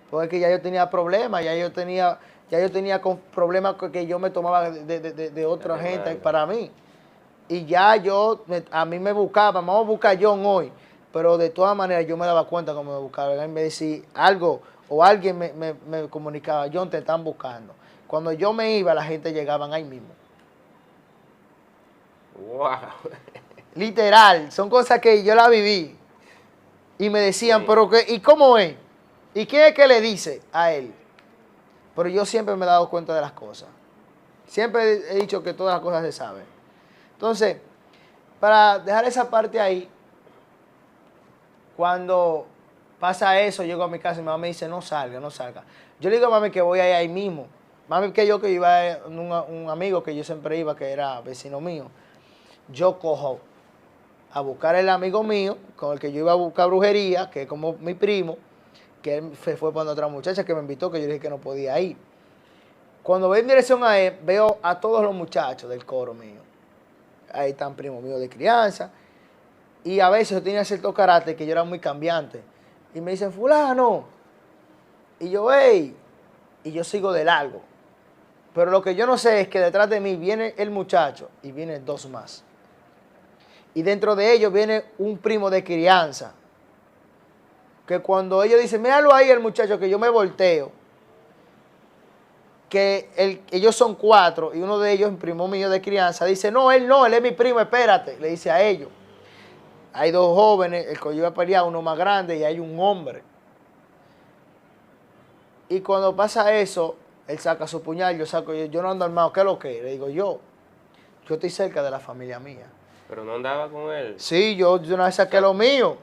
Porque ya yo tenía problemas, ya yo tenía problemas que yo me tomaba de otra gente para mí. Y ya a mí me buscaban, vamos a buscar a John hoy. Pero de todas maneras yo me daba cuenta cuando me buscaban. Alguien me decía algo o alguien me comunicaba, John, te están buscando. Cuando yo me iba, la gente llegaban ahí mismo.
Wow.
Literal, son cosas que yo la viví. Y me decían,
Sí.
pero ¿y cómo es? ¿Y quién es que le dice a él? Pero yo siempre me he dado cuenta de las cosas. Siempre he dicho que todas las cosas se saben. Entonces, para dejar esa parte ahí, cuando pasa eso, llego a mi casa y mi mamá me dice, no salga, no salga. Yo le digo a mami que voy ahí mismo. Mami que iba a un amigo que yo siempre iba, que era vecino mío. Yo cojo a buscar el amigo mío, con el que yo iba a buscar brujería, que es como mi primo, que él fue para otra muchacha que me invitó, que yo dije que no podía ir. Cuando voy en dirección a él, veo a todos los muchachos del coro mío. Ahí están primos míos de crianza. Y a veces yo tenía cierto carácter que yo era muy cambiante. Y me dicen, fulano. Y yo, hey. Y yo sigo de largo. Pero lo que yo no sé es que detrás de mí viene el muchacho y vienen dos más. Y dentro de ellos viene un primo de crianza. Que cuando ellos dicen, míralo ahí el muchacho, que yo me volteo. Que ellos son cuatro y uno de ellos, un primo mío de crianza, dice, no, él es mi primo, espérate. Le dice a ellos. Hay dos jóvenes, el que yo iba a pelear, uno más grande y hay un hombre. Y cuando pasa eso, él saca su puñal, yo no ando armado, ¿qué es lo que? Le digo yo estoy cerca de la familia mía.
Pero no andaba con él.
Sí, yo una vez saqué lo mío.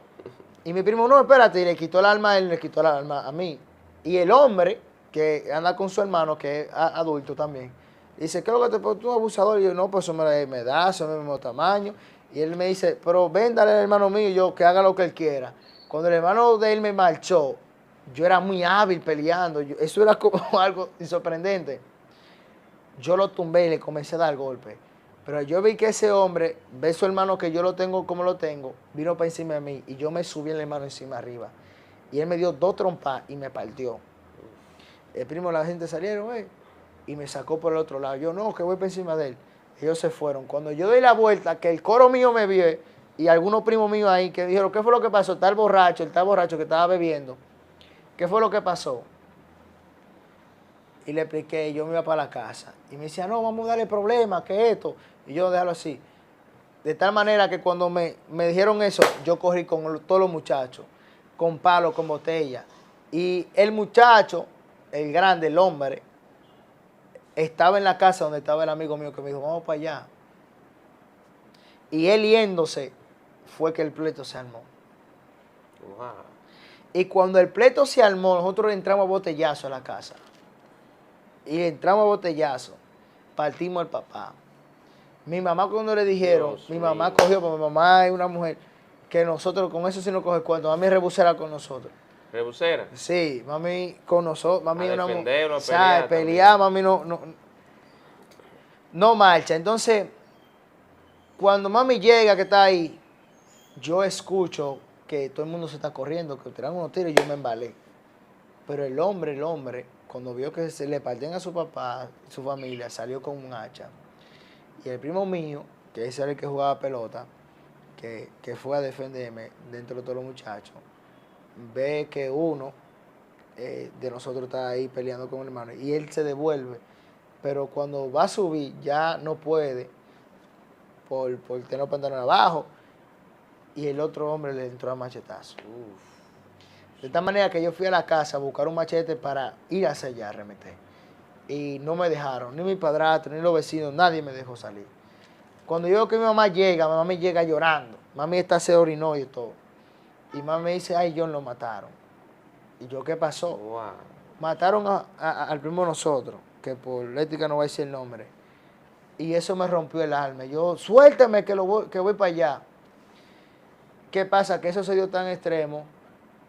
Y mi primo, no, espérate, y le quitó el arma a él, le quitó el arma a mí. Y el hombre, que anda con su hermano, que es adulto también, dice, ¿qué es lo que te pone tú, abusador? Y yo, no, pues eso me da, eso es del mismo tamaño. Y él me dice, pero ven, dale al hermano mío, y yo, que haga lo que él quiera. Cuando el hermano de él me marchó, yo era muy hábil peleando, eso era como algo sorprendente. Yo lo tumbé y le comencé a dar golpe. Pero yo vi que ese hombre, ve su hermano que yo lo tengo como lo tengo, vino para encima de mí y yo me subí el hermano encima arriba. Y él me dio dos trompas y me partió. El primo, la gente salieron, y me sacó por el otro lado. Yo, no, que voy para encima de él. Ellos se fueron. Cuando yo doy la vuelta, que el coro mío me vio y algunos primos míos ahí que dijeron, ¿qué fue lo que pasó? Está el borracho que estaba bebiendo. ¿Qué fue lo que pasó? Y le expliqué, yo me iba para la casa. Y me decía, no, vamos a darle problema, que esto. Y yo déjalo así. De tal manera que cuando me dijeron eso, yo corrí con todos los muchachos, con palos, con botella. Y el muchacho, el grande, el hombre, estaba en la casa donde estaba el amigo mío que me dijo, vamos para allá. Y él yéndose, fue que el pleito se armó.
Wow.
Y cuando el pleito se armó, nosotros entramos a botellazo a la casa. Y entramos a botellazo, partimos al papá. Mi mamá cuando le dijeron,
Dios
mi mamá
mío.
cogió, porque mi mamá es una mujer que nosotros con eso sí nos coge cuento, mami es rebusera con nosotros.
Rebusera.
Sí, mami con nosotros, mami
A
es una mujer,
defenderlo, a
¿sabes?
pelear
Pelear,
también.
mami no marcha. Entonces, cuando mami llega, que está ahí, yo escucho que todo el mundo se está corriendo, que tiran unos tiros y yo me embalé. Pero el hombre, cuando vio que se le partían a su papá, su familia, salió con un hacha. Y el primo mío, que ese era el que jugaba pelota, que fue a defenderme dentro de todos los muchachos, ve que uno de nosotros está ahí peleando con el hermano y él se devuelve. Pero cuando va a subir ya no puede por tener los pantalones abajo y el otro hombre le entró a machetazo.
Uf.
De tal manera que yo fui a la casa a buscar un machete para ir hacia allá a arremeter. Y no me dejaron, ni mi padrastro, ni los vecinos, nadie me dejó salir. Cuando yo veo que mi mamá llega llorando. Mami está se orinó y todo. Y mamá me dice, ay, John, lo mataron. Y yo, ¿qué pasó?
Wow.
Mataron al primo de nosotros, que por ética no va a decir el nombre. Y eso me rompió el alma. Yo, suélteme que voy para allá. ¿Qué pasa? Que eso se dio tan extremo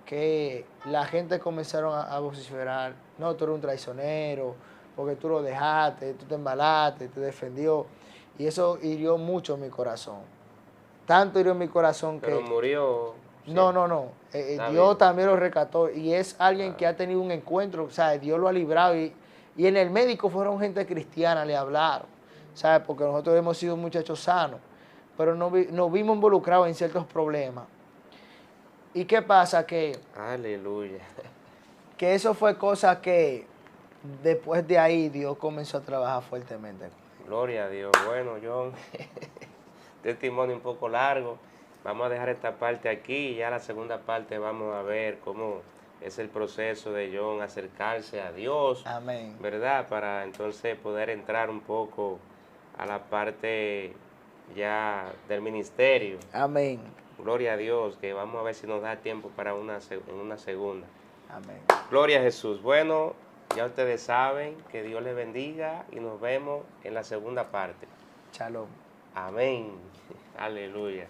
que la gente comenzaron a vociferar, no, tú eres un traicionero, porque tú lo dejaste, tú te embalaste, te defendió. Y eso hirió mucho mi corazón. Tanto hirió mi corazón
Pero
que...
murió. Sí.
No.
Está
Dios
bien.
también lo rescató. Y es alguien
Ah.
que ha tenido un encuentro, o sea, Dios lo ha librado. Y en el médico fueron gente cristiana, le hablaron, ¿sabes? Porque nosotros hemos sido muchachos sanos, pero nos vimos involucrados en ciertos problemas. ¿Y qué pasa?
Aleluya.
Que eso fue cosa que después de ahí Dios comenzó a trabajar fuertemente.
Gloria a Dios. Bueno, John, testimonio un poco largo. Vamos a dejar esta parte aquí y ya la segunda parte vamos a ver cómo es el proceso de John acercarse a Dios,
Amén.
¿verdad? Para entonces poder entrar un poco a la parte ya del ministerio.
Amén.
Gloria a Dios, que vamos a ver si nos da tiempo para en una segunda.
Amén.
Gloria a Jesús. Bueno, ya ustedes saben, que Dios les bendiga y nos vemos en la segunda parte.
Shalom.
Amén. Aleluya.